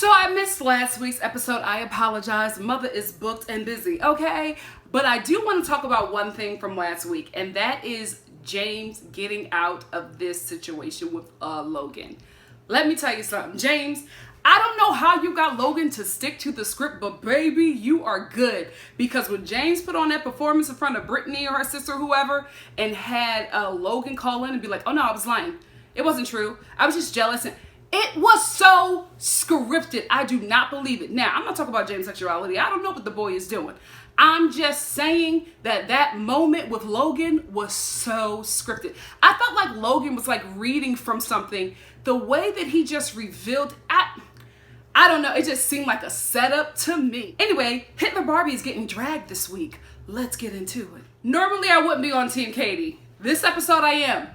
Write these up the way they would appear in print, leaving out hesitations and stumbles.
So I missed last week's episode. I apologize. Mother is booked and busy, okay? But I do want to talk about one thing from last week, and that is James getting out of this situation with Logan. Let me tell you something. James, I don't know how you got Logan to stick to the script, but baby, you are good. Because when James put on that performance in front of Brittany or her sister, whoever, and had Logan call in and be like, oh no, I was lying. It wasn't true. I was just jealous. And it was so scripted. I do not believe it. Now, I'm not talking about James' sexuality. I don't know what the boy is doing. I'm just saying that moment with Logan was so scripted. I felt like Logan was like reading from something. The way that he just revealed, I don't know, it just seemed like a setup to me. Anyway, Hitler Barbie is getting dragged this week. Let's get into it. Normally I wouldn't be on Team Katie. This episode I am.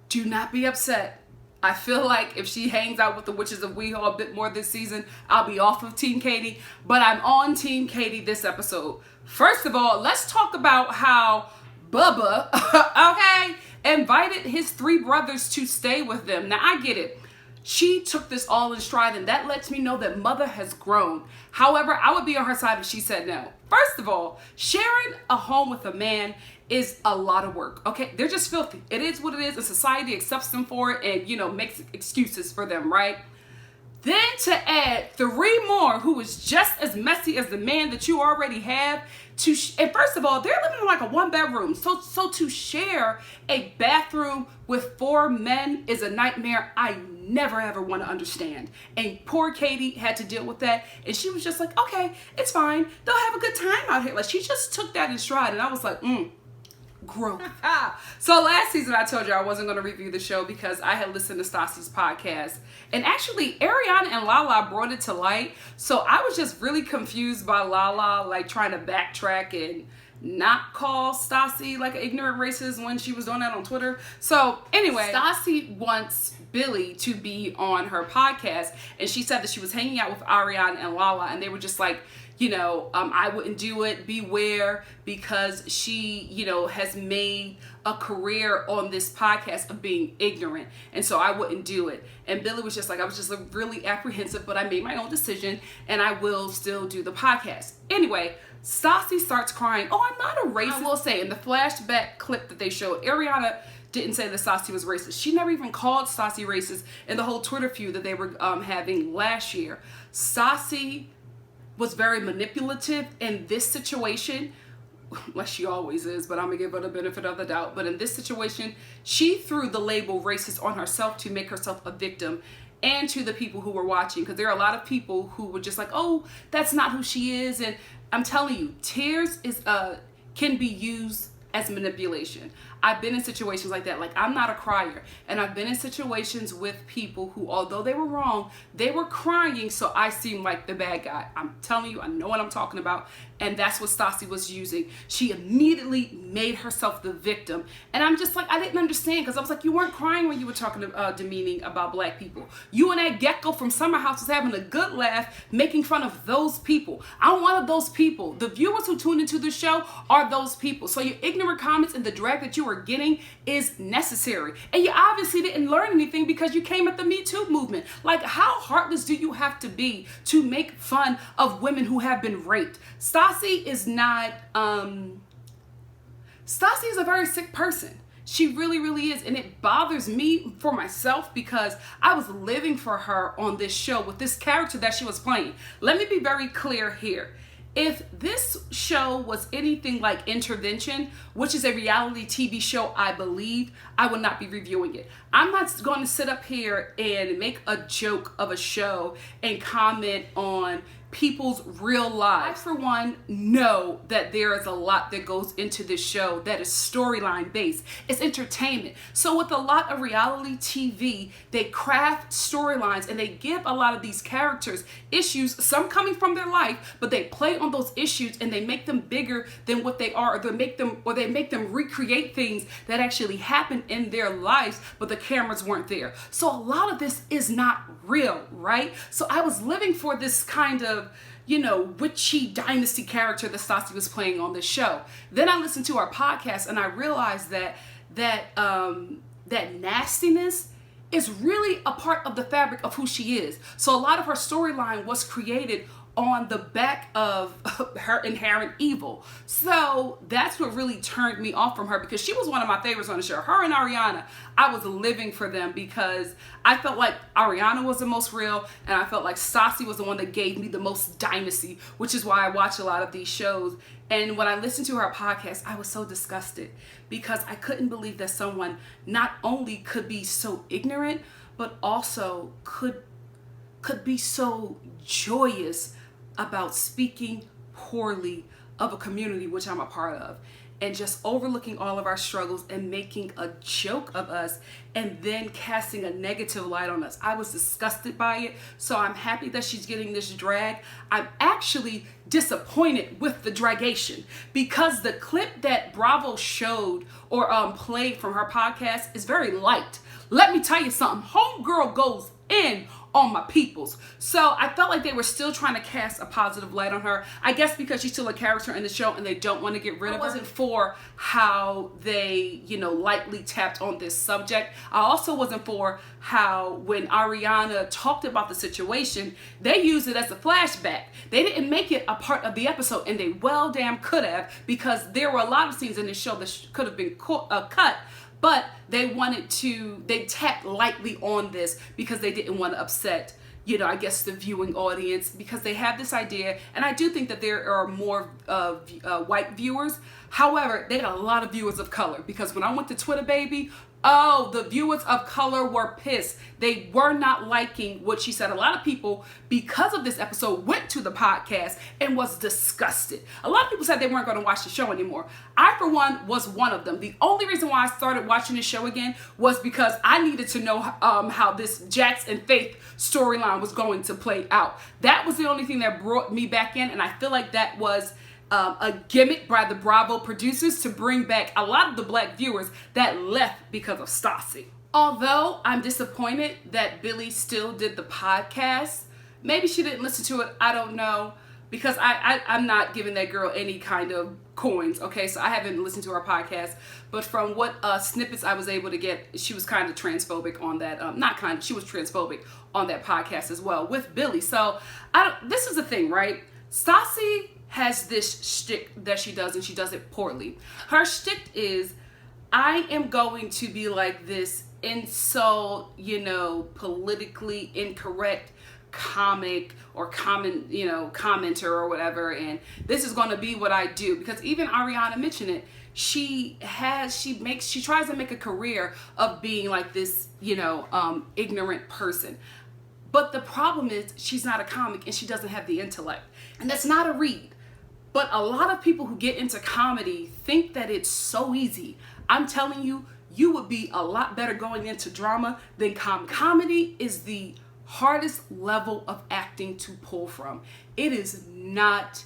Do not be upset. I feel like if she hangs out with the Witches of WeHo a bit more this season, I'll be off of Team Katie. But I'm on Team Katie this episode. First of all, let's talk about how Bubba, okay, invited his three brothers to stay with them. Now, I get it. She took this all in stride, and that lets me know that Mother has grown. However, I would be on her side if she said no. First of all, sharing a home with a man is a lot of work, okay? They're just filthy. It is what it is, and society accepts them for it and, you know, makes excuses for them, right? Then to add three more who is just as messy as the man that you already have, and first of all, they're living in like a one bedroom. So to share a bathroom with four men is a nightmare I never ever want to understand. And poor Katie had to deal with that. And she was just like, okay, it's fine. They'll have a good time out here. Like, she just took that in stride. And I was like, growth. So last season I told you I wasn't going to review the show because I had listened to Stassi's podcast, and actually Ariana and Lala brought it to light. So I was just really confused by Lala like trying to backtrack and not call Stassi like an ignorant racist when she was doing that on Twitter. So anyway, Stassi wants Billy to be on her podcast, and she said that she was hanging out with Ariana and Lala, and they were just like, you know, I wouldn't do it, beware, because she, you know, has made a career on this podcast of being ignorant, and so I wouldn't do it. And Billy was just like, I was just really apprehensive, but I made my own decision, and I will still do the podcast. Anyway, Stassi starts crying. Oh, I'm not a racist. I will say, in the flashback clip that they showed, Ariana didn't say that Stassi was racist. She never even called Stassi racist in the whole Twitter feud that they were having last year. Stassi was very manipulative in this situation, like she always is, but I'm gonna give her the benefit of the doubt. But in this situation, she threw the label racist on herself to make herself a victim, and to the people who were watching, because there are a lot of people who were just like, oh, that's not who she is. And I'm telling you, tears can be used as manipulation. I've been in situations like that. Like, I'm not a crier, and I've been in situations with people who, although they were wrong, they were crying, so I seem like the bad guy. I'm telling you, I know what I'm talking about, and that's what Stassi was using. She immediately made herself the victim, and I'm just like, I didn't understand, because I was like, you weren't crying when you were talking demeaning about black people. You and that gecko from Summer House was having a good laugh, making fun of those people. I'm one of those people. The viewers who tune into the show are those people. So your ignorant comments and the drag that you were getting is necessary. And you obviously didn't learn anything because you came at the Me Too movement. Like, how heartless do you have to be to make fun of women who have been raped? Stassi is not, Stassi is a very sick person. She really, really is. And it bothers me for myself because I was living for her on this show with this character that she was playing. Let me be very clear here. If this show was anything like Intervention, which is a reality TV show, I believe, I would not be reviewing it. I'm not going to sit up here and make a joke of a show and comment on people's real lives. I, for one, know that there is a lot that goes into this show that is storyline based. It's entertainment. So with a lot of reality TV, they craft storylines and they give a lot of these characters issues, some coming from their life, but they play on those issues and they make them bigger than what they are, or they make them recreate things that actually happened in their lives, but the cameras weren't there. So a lot of this is not real, right? So I was living for this kind of, you know, witchy dynasty character that Stassi was playing on this show. Then I listened to our podcast and I realized that nastiness is really a part of the fabric of who she is. So a lot of her storyline was created on the back of her inherent evil. So that's what really turned me off from her, because she was one of my favorites on the show. Her and Ariana, I was living for them because I felt like Ariana was the most real, and I felt like Stassi was the one that gave me the most dynasty, which is why I watch a lot of these shows. And when I listened to her podcast, I was so disgusted because I couldn't believe that someone not only could be so ignorant, but also could be so joyous about speaking poorly of a community which I'm a part of, and just overlooking all of our struggles and making a joke of us and then casting a negative light on us. I was disgusted by it. So I'm happy that she's getting this drag. I'm actually disappointed with the dragation, because the clip that Bravo showed or played from her podcast is very light. Let me tell you something. Homegirl goes in on my peoples. So I felt like they were still trying to cast a positive light on her. I guess because she's still a character in the show and they don't want to get rid of her. I wasn't for how they, lightly tapped on this subject. I also wasn't for how when Ariana talked about the situation, they used it as a flashback. They didn't make it a part of the episode, and they well damn could have, because there were a lot of scenes in this show that could have been cut. But they tapped lightly on this because they didn't want to upset, I guess the viewing audience, because they have this idea. And I do think that there are more white viewers. However, they got a lot of viewers of color, because when I went to Twitter, baby, oh, the viewers of color were pissed. They were not liking what she said. A lot of people, because of this episode, went to the podcast and was disgusted. A lot of people said they weren't going to watch the show anymore. I, for one, was one of them. The only reason why I started watching the show again was because I needed to know how this Jax and Faith storyline was going to play out. That was the only thing that brought me back in, and I feel like that was a gimmick by the Bravo producers to bring back a lot of the black viewers that left because of Stassi. Although I'm disappointed that Billy still did the podcast. Maybe she didn't listen to it, I don't know, because I'm not giving that girl any kind of coins, okay? So I haven't listened to her podcast, but from what snippets I was able to get, she was kind of transphobic on that, she was transphobic on that podcast as well with Billy. So this is the thing, right? Stassi has this shtick that she does, and she does it poorly. Her shtick is, I am going to be like this insult, politically incorrect comic or commenter or whatever, and this is going to be what I do. Because even Ariana mentioned it, she tries to make a career of being like this, ignorant person. But the problem is she's not a comic and she doesn't have the intellect, and that's not a read. But a lot of people who get into comedy think that it's so easy. I'm telling you, you would be a lot better going into drama than comedy. Comedy is the hardest level of acting to pull from. It is not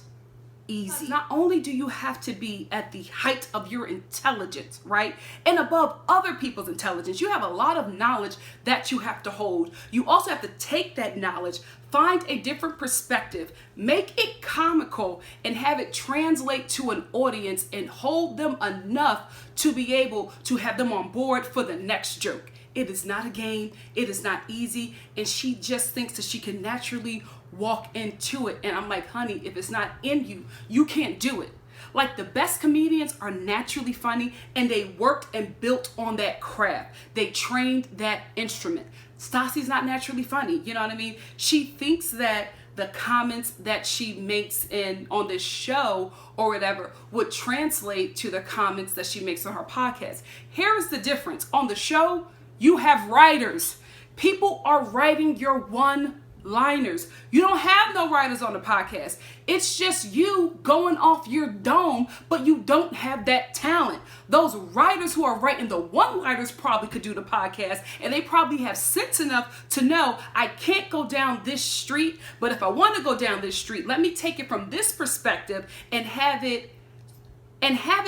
easy. Not only do you have to be at the height of your intelligence, right? And above other people's intelligence, you have a lot of knowledge that you have to hold. You also have to take that knowledge, find a different perspective, make it comical, and have it translate to an audience and hold them enough to be able to have them on board for the next joke. It is not a game. It is not easy. And she just thinks that she can naturally walk into it. And I'm like, honey, if it's not in you, you can't do it. Like, the best comedians are naturally funny, and they worked and built on that craft. They trained that instrument. Stassi's not naturally funny. You know what I mean? She thinks that the comments that she makes on this show or whatever would translate to the comments that she makes on her podcast. Here is the difference. On the show, you have writers. People are writing your one-liners. You don't have no writers on the podcast. It's just you going off your dome, but you don't have that talent. Those writers who are writing the one-liners probably could do the podcast, and they probably have sense enough to know, I can't go down this street, but if I want to go down this street, let me take it from this perspective and have it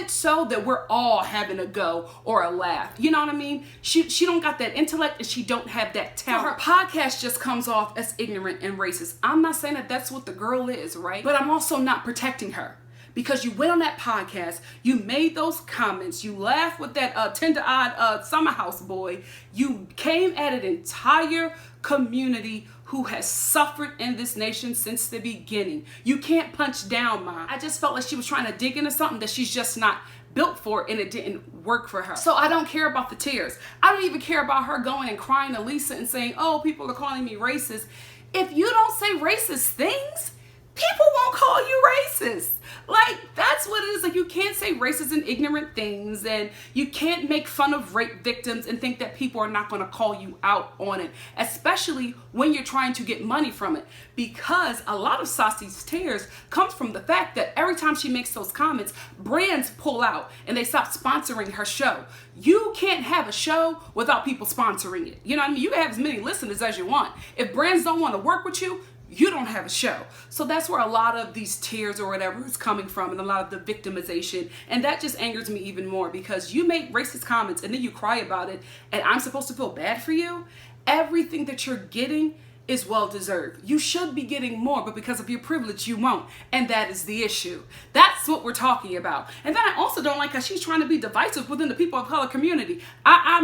so that we're all having a go or a laugh. You know what I mean? She don't got that intellect, and she don't have that talent. So her podcast just comes off as ignorant and racist. I'm not saying that that's what the girl is, right? But I'm also not protecting her, because you went on that podcast, you made those comments, you laughed with that tender-eyed summer house boy, you came at an entire community who has suffered in this nation since the beginning. You can't punch down, Mom. I just felt like she was trying to dig into something that she's just not built for, and it didn't work for her. So I don't care about the tears. I don't even care about her going and crying to Lisa and saying, oh, people are calling me racist. If you don't say racist things, people won't call you racist. Like, that's what it is. Like, you can't say racist and ignorant things, and you can't make fun of rape victims and think that people are not going to call you out on it, especially when you're trying to get money from it. Because a lot of Sassi's tears comes from the fact that every time she makes those comments, brands pull out and they stop sponsoring her show. You can't have a show without people sponsoring it. You know what I mean? You can have as many listeners as you want. If brands don't want to work with you, you don't have a show. So that's where a lot of these tears or whatever is coming from, and a lot of the victimization. And that just angers me even more, because you make racist comments and then you cry about it, and I'm supposed to feel bad for you? Everything that you're getting is well deserved. You should be getting more, but because of your privilege, you won't. And that is the issue. That's what we're talking about. And then I also don't like how she's trying to be divisive within the people of color community.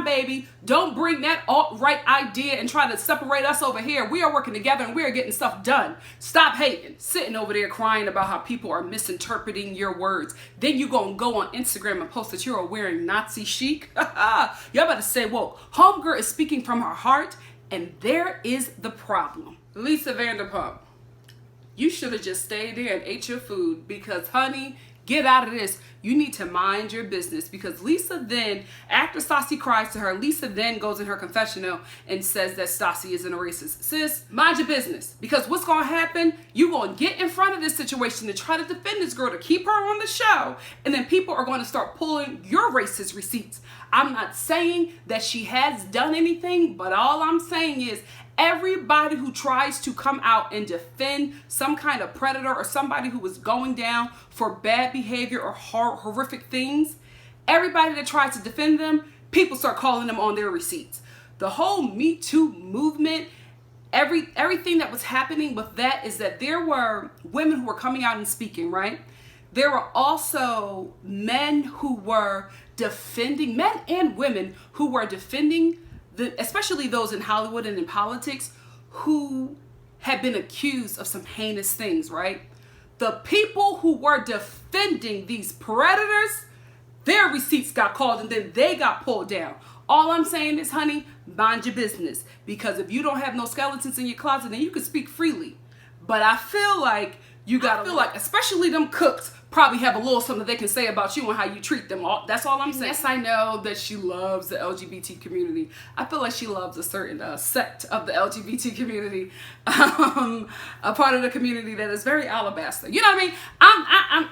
Baby, don't bring that alt-right idea and try to separate us over here. We are working together and we are getting stuff done. Stop hating. Sitting over there crying about how people are misinterpreting your words. Then you gonna go on Instagram and post that you're wearing Nazi chic. Y'all better say woke. Homegirl is speaking from her heart. And there is the problem. Lisa Vanderpump, you should have just stayed there and ate your food, because, honey, get out of this. You need to mind your business, because Lisa then, after Stassi cries to her, Lisa then goes in her confessional and says that Stassi isn't a racist. Sis, mind your business, because what's going to happen, you're going to get in front of this situation to try to defend this girl, to keep her on the show, and then people are going to start pulling your racist receipts. I'm not saying that she has done anything, but all I'm saying is everybody who tries to come out and defend some kind of predator or somebody who was going down for bad behavior or horrific things, everybody that tries to defend them, people start calling them on their receipts. The whole Me Too movement, everything that was happening with that is that there were women who were coming out and speaking, right? There were also men who were defending, men and women who were defending, especially those in Hollywood and in politics, who had been accused of some heinous things, right? The people who were defending these predators, their receipts got called and then they got pulled down. All I'm saying is, honey, mind your business. Because if you don't have no skeletons in your closet, then you can speak freely. But I feel like especially them cooks probably have a little something they can say about you and how you treat them. That's all I'm saying. Yes, I know that she loves the LGBT community. I feel like she loves a certain sect of the LGBT community, a part of the community that is very alabaster. You know what I mean?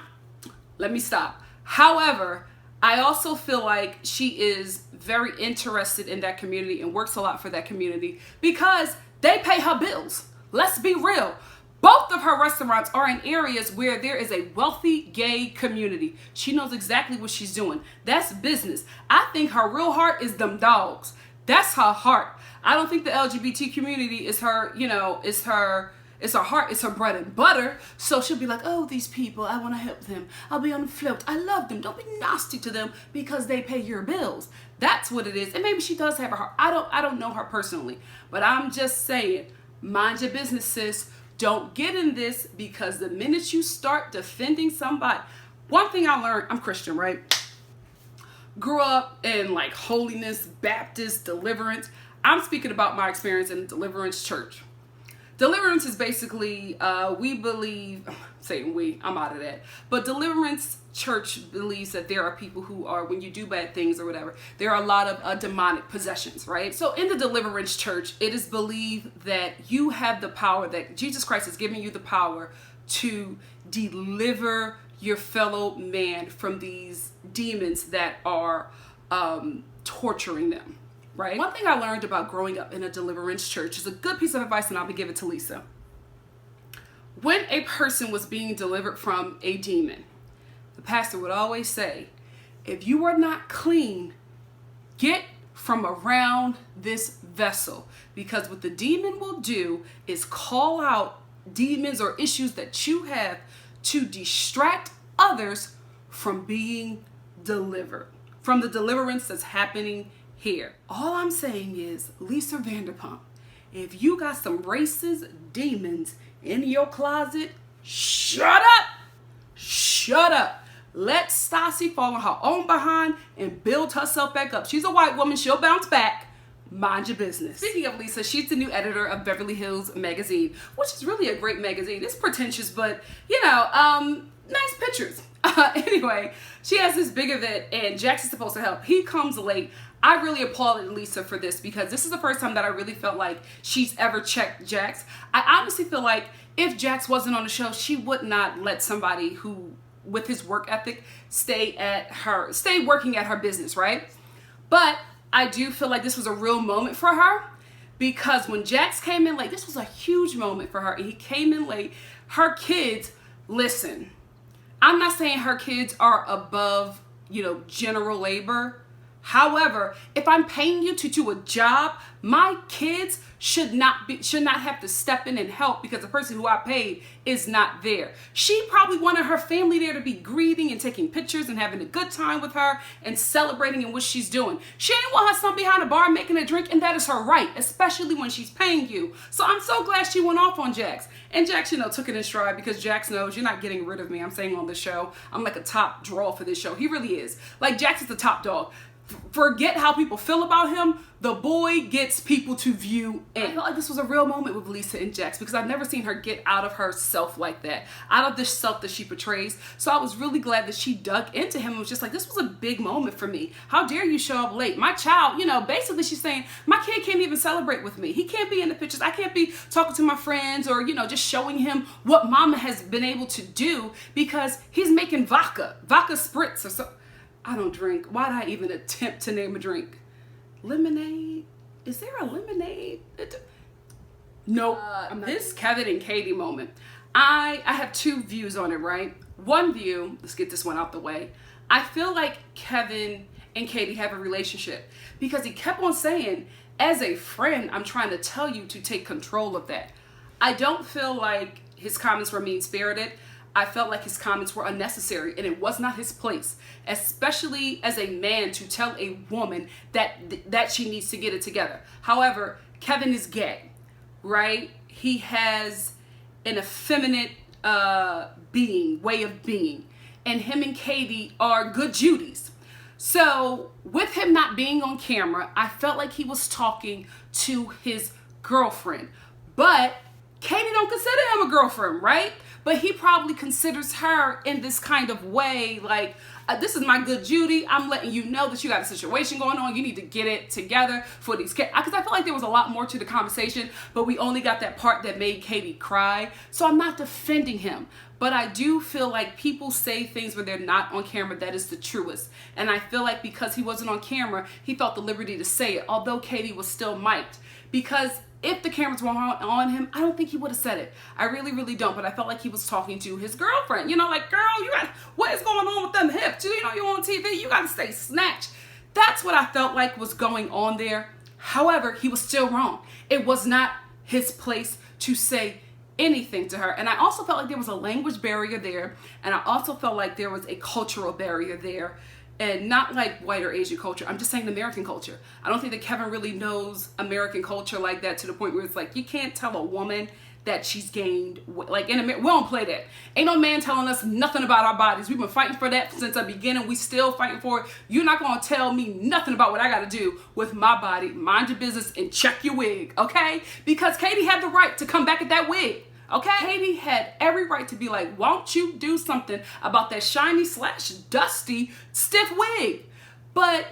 Let me stop. However, I also feel like she is very interested in that community and works a lot for that community because they pay her bills. Let's be real. Both of her restaurants are in areas where there is a wealthy gay community. She knows exactly what she's doing. That's business. I think her real heart is them dogs. That's her heart. I don't think the LGBT community is her, it's her heart, it's her bread and butter. So she'll be like, oh, these people, I want to help them. I'll be on the float. I love them. Don't be nasty to them because they pay your bills. That's what it is. And maybe she does have a heart. I don't know her personally, but I'm just saying, mind your business, sis. Don't get in this, because the minute you start defending somebody, one thing I learned, I'm Christian, right? Grew up in like holiness, Baptist, deliverance. I'm speaking about my experience in the deliverance church. Deliverance is basically, we believe, saying we, I'm out of that. But deliverance church believes that there are people who are, when you do bad things or whatever, there are a lot of demonic possessions, right? So in the deliverance church, it is believed that you have the power, that Jesus Christ has given you the power to deliver your fellow man from these demons that are torturing them. Right? One thing I learned about growing up in a deliverance church is a good piece of advice, and I'll give it to Lisa. When a person was being delivered from a demon, the pastor would always say, if you are not clean, get from around this vessel. Because what the demon will do is call out demons or issues that you have to distract others from being delivered, from the deliverance that's happening here. All I'm saying is, Lisa Vanderpump, if you got some racist demons in your closet, shut up. Shut up. Let Stassi fall on her own behind and build herself back up. She's a white woman. She'll bounce back. Mind your business. Speaking of Lisa, she's the new editor of Beverly Hills Magazine, which is really a great magazine. It's pretentious, but, nice pictures. Anyway, she has this big event, and Jax is supposed to help. He comes late. I really applauded Lisa for this because this is the first time that I really felt like she's ever checked Jax. I honestly feel like if Jax wasn't on the show, she would not let somebody who, with his work ethic, stay working at her business, right? But I do feel like this was a real moment for her because when Jax came in late, this was a huge moment for her, and he came in late. Her kids, listen, I'm not saying her kids are above, general labor. However, if I'm paying you to do a job, my kids should not have to step in and help because the person who I paid is not there. She probably wanted her family there to be greeting and taking pictures and having a good time with her and celebrating in what she's doing. She didn't want her son behind a bar making a drink, and that is her right, especially when she's paying you. So I'm so glad she went off on Jax. And Jax, took it in stride because Jax knows you're not getting rid of me. I'm saying on this show, I'm like a top draw for this show. He really is. Like, Jax is the top dog. Forget how people feel about him. The boy gets people to view in. I felt like this was a real moment with Lisa and Jax because I've never seen her get out of herself like that, out of the self that she portrays. So I was really glad that she dug into him and was just like, this was a big moment for me. How dare you show up late? My child, basically she's saying, my kid can't even celebrate with me. He can't be in the pictures. I can't be talking to my friends or, just showing him what mama has been able to do because he's making vodka spritz or so. I don't drink. Why'd I even attempt to name a drink? Lemonade? Is there a lemonade? Nope. This Kevin and Katie moment. I have two views on it, right? One view, let's get this one out the way. I feel like Kevin and Katie have a relationship because he kept on saying, as a friend, I'm trying to tell you to take control of that. I don't feel like his comments were mean-spirited. I felt like his comments were unnecessary and it was not his place, especially as a man, to tell a woman that she needs to get it together. However, Kevin is gay, right? He has an effeminate way of being, and him and Katie are good Judies. So with him not being on camera, I felt like he was talking to his girlfriend, but Katie don't consider him a girlfriend, right? But he probably considers her in this kind of way, like, this is my good Judy. I'm letting you know that you got a situation going on. You need to get it together for these kids. Because I feel like there was a lot more to the conversation, but we only got that part that made Katie cry. So I'm not defending him. But I do feel like people say things when they're not on camera that is the truest. And I feel like because he wasn't on camera, he felt the liberty to say it, although Katie was still mic'd. Because if the cameras were on him, I don't think he would have said it. I really, really don't. But I felt like he was talking to his girlfriend. Like, girl, what is going on with them hips? You're on TV. You got to stay snatched. That's what I felt like was going on there. However, he was still wrong. It was not his place to say anything to her. And I also felt like there was a language barrier there. And I also felt like there was a cultural barrier there. And not like white or Asian culture. I'm just saying American culture. I don't think that Kevin really knows American culture like that, to the point where it's like, you can't tell a woman that she's gained. Like, in America, we don't play that. Ain't no man telling us nothing about our bodies. We've been fighting for that since the beginning. We still fighting for it. You're not going to tell me nothing about what I got to do with my body. Mind your business and check your wig, okay? Because Katie had the right to come back at that wig. Okay, Katie had every right to be like, won't you do something about that shiny / dusty stiff wig? But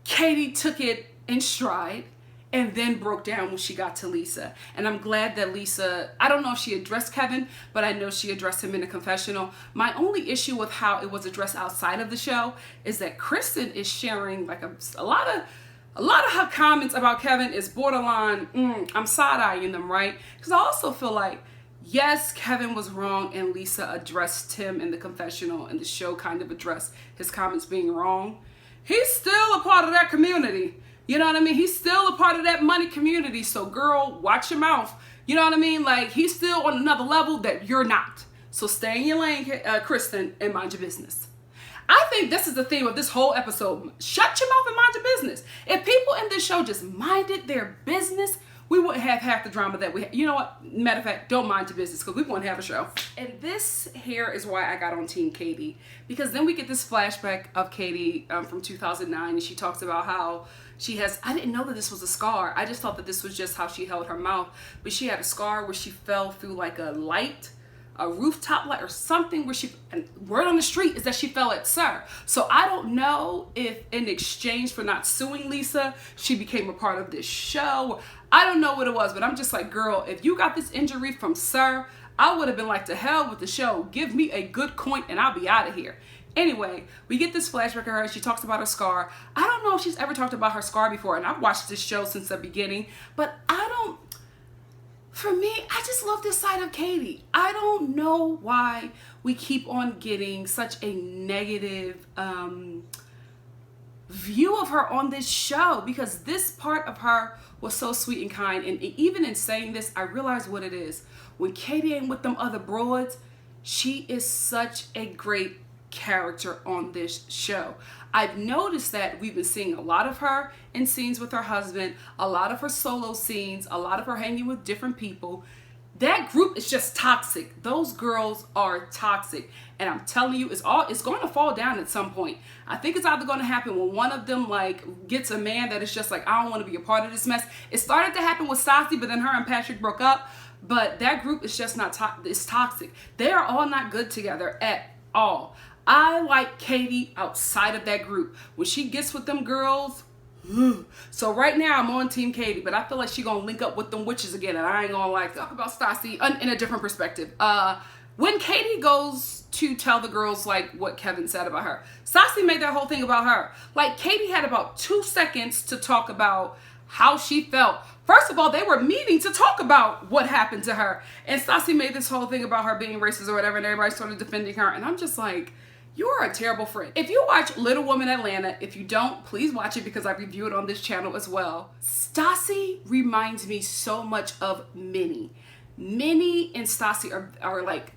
Katie took it in stride and then broke down when she got to Lisa. And I'm glad that Lisa, I don't know if she addressed Kevin, but I know she addressed him in a confessional. My only issue with how it was addressed outside of the show is that Kristen is sharing like a lot of her comments about Kevin is borderline, I'm side-eyeing them, right? Because I also feel like, yes, Kevin was wrong, and Lisa addressed him in the confessional, and the show kind of addressed his comments being wrong. He's still a part of that community. You know what I mean? He's still a part of that money community. So, girl, watch your mouth. You know what I mean? Like, he's still on another level that you're not. So stay in your lane, Kristen, and mind your business. I think this is the theme of this whole episode. Shut your mouth and mind your business. If people in this show just minded their business, we wouldn't have half the drama that we have. You know what? Matter of fact, don't mind your business because we wouldn't have a show. And this here is why I got on Team Katie. Because then we get this flashback of Katie from 2009, and she talks about how she has, I didn't know that this was a scar. I just thought that this was just how she held her mouth. But she had a scar where she fell through like a light, a rooftop light or something, where she, and word on the street is that she fell at Sir. So I don't know if in exchange for not suing Lisa, she became a part of this show. I don't know what it was, but I'm just like, girl, if you got this injury from Sir, I would have been like, to hell with the show. Give me a good coin and I'll be out of here. Anyway, we get this flashback of her and she talks about her scar. I don't know if she's ever talked about her scar before, and I've watched this show since the beginning, but for me, I just love this side of Katie. I don't know why we keep on getting such a negative view of her on this show, because this part of her was so sweet and kind. And even in saying this, I realize what it is. When Katie ain't with them other broads, she is such a great character on this show. I've noticed that we've been seeing a lot of her in scenes with her husband, a lot of her solo scenes, a lot of her hanging with different people. That group is just toxic. Those girls are toxic. And I'm telling you, it's going to fall down at some point. I think it's either going to happen when one of them like gets a man that is just like, I don't want to be a part of this mess. It started to happen with Stassi, but then her and Patrick broke up. But that group is just not it's toxic. They are all not good together at all. I like Katie outside of that group. When she gets with them girls, so right now I'm on Team Katie, but I feel like she gonna link up with them witches again, and I ain't gonna like talk about Stassi in a different perspective. When Katie goes to tell the girls like what Kevin said about her, Stassi made that whole thing about her. Like, Katie had about 2 seconds to talk about how she felt. First of all, they were meeting to talk about what happened to her, and Stassi made this whole thing about her being racist or whatever, and everybody started defending her, and I'm just like, you are a terrible friend. If you watch Little Women Atlanta, if you don't, please watch it because I review it on this channel as well. Stassi reminds me so much of Minnie. Minnie and Stassi are like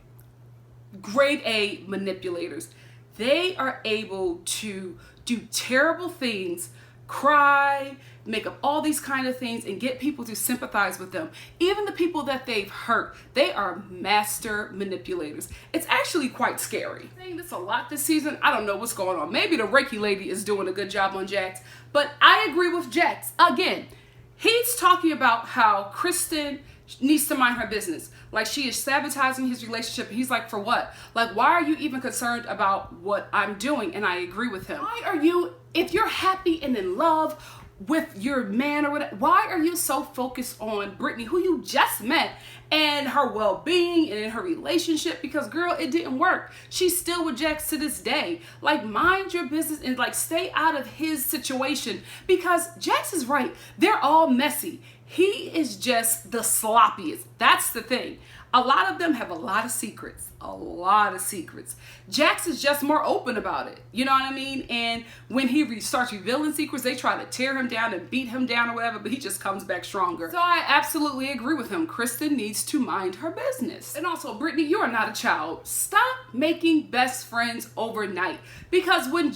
grade A manipulators. They are able to do terrible things, cry, make up all these kind of things, and get people to sympathize with them. Even the people that they've hurt, they are master manipulators. It's actually quite scary. I'm saying this a lot this season. I don't know what's going on. Maybe the Reiki lady is doing a good job on Jax, but I agree with Jax. Again, he's talking about how Kristen needs to mind her business. Like, she is sabotaging his relationship. He's like, for what? Like, why are you even concerned about what I'm doing? And I agree with him. Why are you, if you're happy and in love with your man or whatever, why are you so focused on Brittany, who you just met, and her well-being and in her relationship? Because, girl, it didn't work. She's still with Jax to this day. Like, mind your business and like stay out of his situation, because Jax is right. They're all messy. He is just the sloppiest. That's the thing. A lot of them have a lot of secrets. A lot of secrets. Jax is just more open about it. You know what I mean? And when he starts revealing secrets, they try to tear him down and beat him down or whatever, but he just comes back stronger. So I absolutely agree with him. Kristen needs to mind her business. And also, Brittany, you are not a child. Stop making best friends overnight. Because when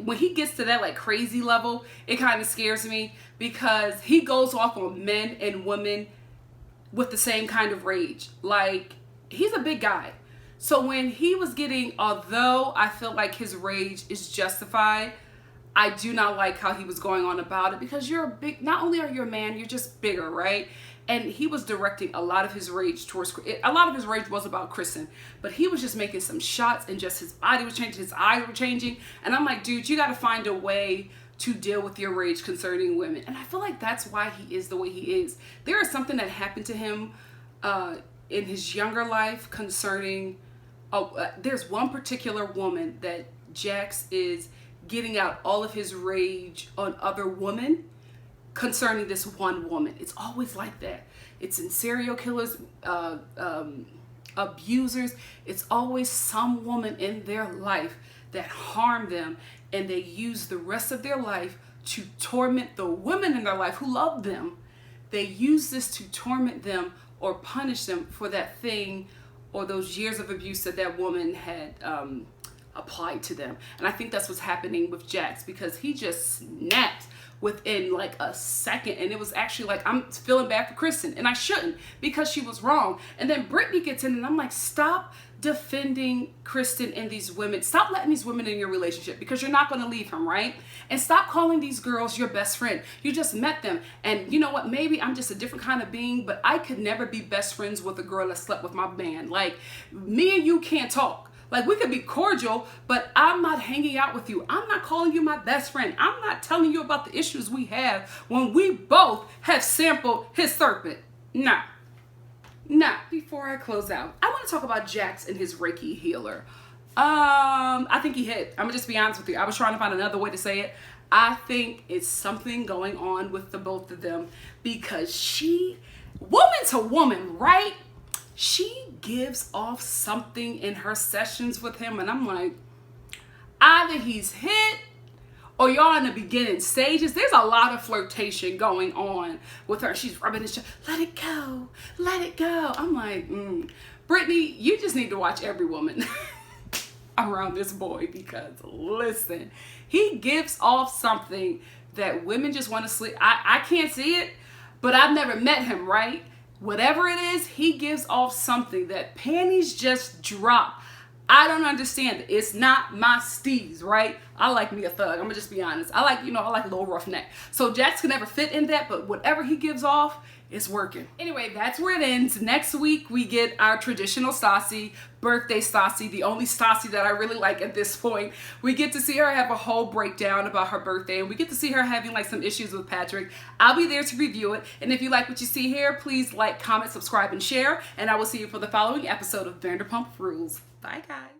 when he gets to that like crazy level, it kind of scares me, because he goes off on men and women with the same kind of rage. Like, he's a big guy. So when he was getting, although I feel like his rage is justified, I do not like how he was going on about it, because you're a big, not only are you a man, you're just bigger, right? And he was directing a lot of his rage towards, a lot of his rage was about Kristen, but he was just making some shots, and just his body was changing, his eyes were changing. And I'm like, dude, you got to find a way to deal with your rage concerning women. And I feel like that's why he is the way he is. There is something that happened to him in his younger life concerning, there's one particular woman that Jax is getting out all of his rage on other women concerning this one woman. It's always like that. It's in serial killers, abusers. It's always some woman in their life that harm them, and they use the rest of their life to torment the women in their life who love them. They use this to torment them or punish them for that thing or those years of abuse that that woman had applied to them. And I think that's what's happening with Jax, because he just snapped within like a second, and it was actually like, I'm feeling bad for Kristen, and I shouldn't, because she was wrong. And then Brittany gets in, and I'm like, stop defending Kristen and these women. Stop letting these women in your relationship, because you're not going to leave him, right? And stop calling these girls your best friend. You just met them, and you know what, maybe I'm just a different kind of being, but I could never be best friends with a girl that slept with my man. Like, me and you can't talk. Like, we could be cordial, but I'm not hanging out with you. I'm not calling you my best friend. I'm not telling you about the issues we have when we both have sampled his serpent. Nah. Now, before I close out, I want to talk about Jax and his Reiki healer. I think he hit. I'm gonna just be honest with you. I was trying to find another way to say it. I think it's something going on with the both of them, because she, woman to woman, right? She gives off something in her sessions with him, and I'm like, either he's hit or y'all in the beginning stages. There's a lot of flirtation going on with her. She's rubbing his chest. Let it go. Let it go. I'm like, Brittany, you just need to watch every woman around this boy, because listen, he gives off something that women just want to sleep. I can't see it, but I've never met him, right? Whatever it is, he gives off something that panties just drop. I don't understand it. It's not my steez, right? I like me a thug. I'm gonna just be honest. I like a little roughneck. So Jax can never fit in that, but whatever he gives off, it's working. Anyway, that's where it ends. Next week, we get our traditional Stassi, birthday Stassi, the only Stassi that I really like at this point. We get to see her have a whole breakdown about her birthday, and we get to see her having like some issues with Patrick. I'll be there to review it. And if you like what you see here, please like, comment, subscribe, and share. And I will see you for the following episode of Vanderpump Rules. Bye, guys.